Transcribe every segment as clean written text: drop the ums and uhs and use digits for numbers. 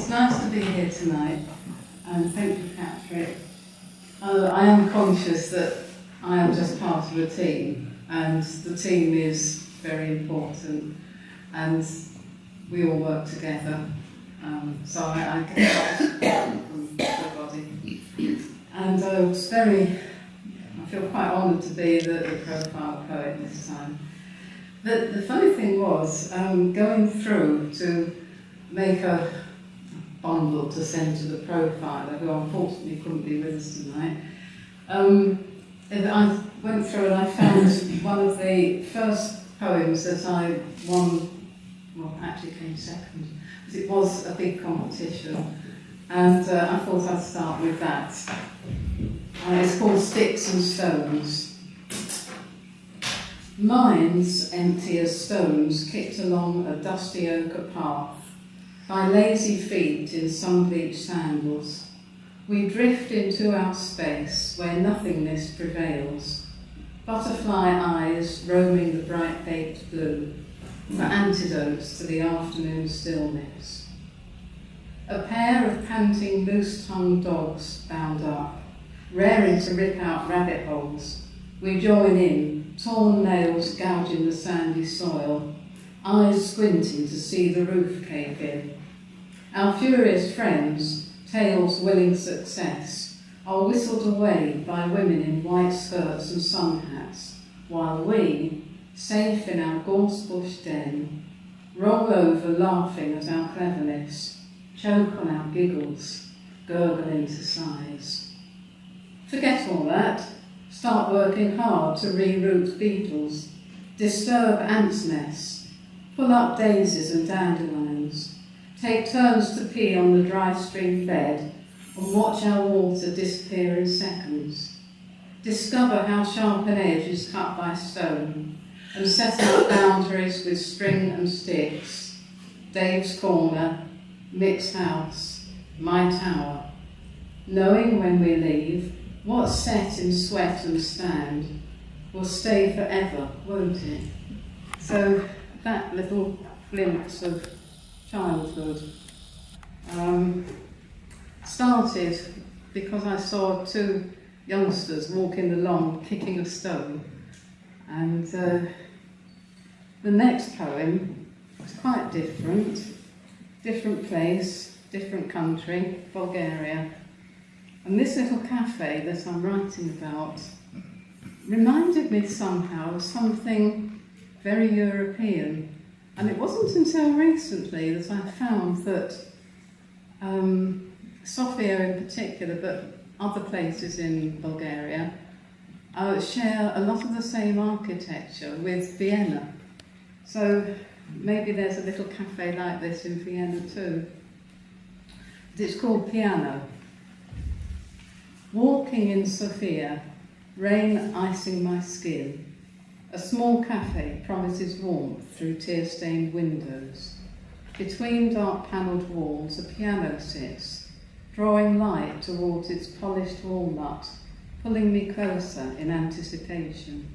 It's nice to be here tonight, and thank you, Patrick. I am conscious that I am just part of a team, and the team is very important, and we all work together. So I get a lot of support from everybody. And I feel quite honoured to be the profile poet this time. The funny thing was, going through to make a bundle to send to the profiler, who unfortunately couldn't be with us tonight, I went through and I found one of the first poems that I won, well, actually came second, because it was a big competition, and I thought I'd start with that. It's called Sticks and Stones. Minds empty as stones kicked along a dusty ochre path by lazy feet in sun-bleached sandals. We drift into our space where nothingness prevails. Butterfly eyes roaming the bright baked blue for antidotes to the afternoon stillness. A pair of panting loose-tongued dogs bound up, raring to rip out rabbit holes. We join in, torn nails gouging the sandy soil, eyes squinting to see the roof cave in. Our furious friends, tails willing success, are whistled away by women in white skirts and sun hats, while we, safe in our gorse bush den, roll over laughing at our cleverness, choke on our giggles, gurgle into sighs. Forget all that. Start working hard to reroute beetles, disturb ants' nests, pull up daisies and dandelions, take turns to pee on the dry stream bed and watch our water disappear in seconds. Discover how sharp an edge is cut by stone and set out boundaries with string and sticks. Dave's corner, Mick's house, my tower. Knowing when we leave, what's set in sweat and stand will stay forever, won't it? So that little glimpse of childhood started because I saw two youngsters walking along kicking a stone, and the next poem was quite different place, different country, Bulgaria. And this little cafe that I'm writing about reminded me somehow of something very European. And it wasn't until recently that I found that Sofia in particular, but other places in Bulgaria, share a lot of the same architecture with Vienna. So maybe there's a little cafe like this in Vienna too. It's called Piano. Walking in Sofia, rain icing my skin. A small cafe promises warmth through tear-stained windows. Between dark panelled walls, a piano sits, drawing light towards its polished walnut, pulling me closer in anticipation.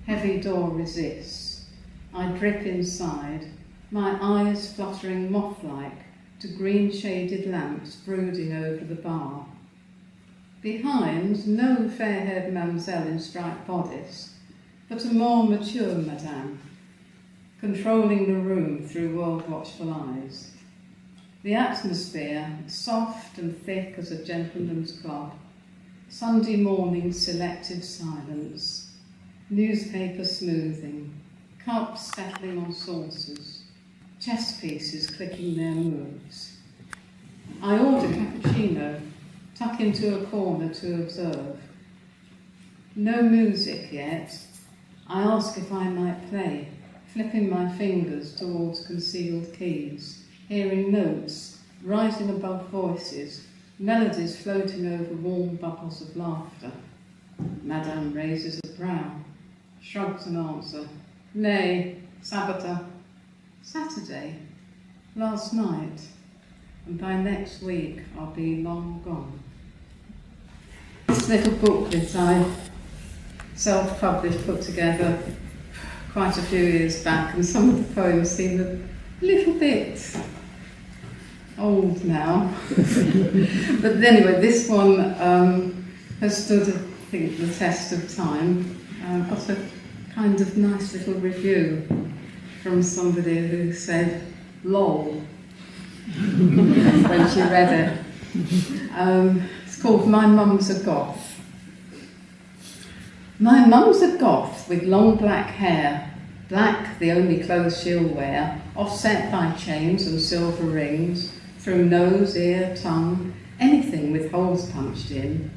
Heavy door resists. I drip inside, my eyes fluttering moth-like to green-shaded lamps brooding over the bar. Behind, no fair-haired mamselle in striped bodice, but a more mature madame, controlling the room through world-watchful eyes. The atmosphere, soft and thick as a gentleman's club, Sunday morning selective silence, newspaper smoothing, cups settling on saucers, chess pieces clicking their moves. I order cappuccino, tuck into a corner to observe. No music yet. I ask if I might play, flipping my fingers towards concealed keys, hearing notes rising above voices, melodies floating over warm bubbles of laughter. Madame raises a brow, shrugs an answer. Nay, Sabata. Saturday, last night, and by next week I'll be long gone. This little booklet I self-published, put together quite a few years back, and some of the poems seem a little bit old now. But anyway, this one has stood, I think, the test of time. Got a kind of nice little review from somebody who said, "lol," when she read it. It's called My Mum's a Goth. My mum's a goth with long black hair, black the only clothes she'll wear, offset by chains and silver rings, through nose, ear, tongue, anything with holes punched in,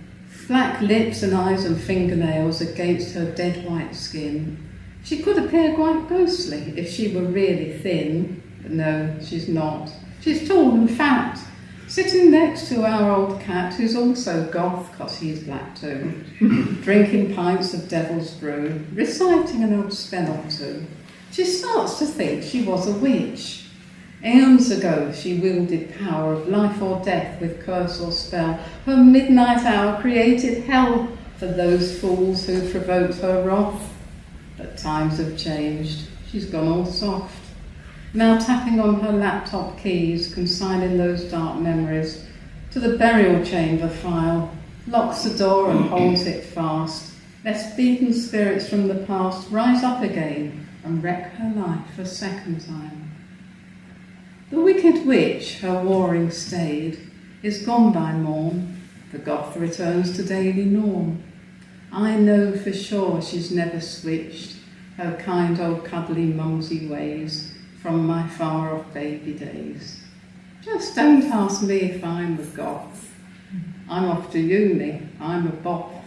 black lips and eyes and fingernails against her dead white skin. She could appear quite ghostly if she were really thin, but no, she's not. She's tall and fat, sitting next to our old cat, who's also goth, 'cause he's black too, drinking pints of devil's brew, reciting an old spell or two. She starts to think she was a witch. Aeons ago she wielded power of life or death with curse or spell. Her midnight hour created hell for those fools who provoked her wrath. But times have changed. She's gone all soft. Now tapping on her laptop keys, consigning those dark memories to the burial chamber file, locks the door and holds it fast, lest beaten spirits from the past rise up again and wreck her life a second time. The wicked witch, her warring stayed, is gone by morn. The goth returns to daily norm. I know for sure she's never switched her kind old cuddly mumsy ways from my far-off baby days. Just don't ask me if I'm a goth. I'm off to uni, I'm a bop.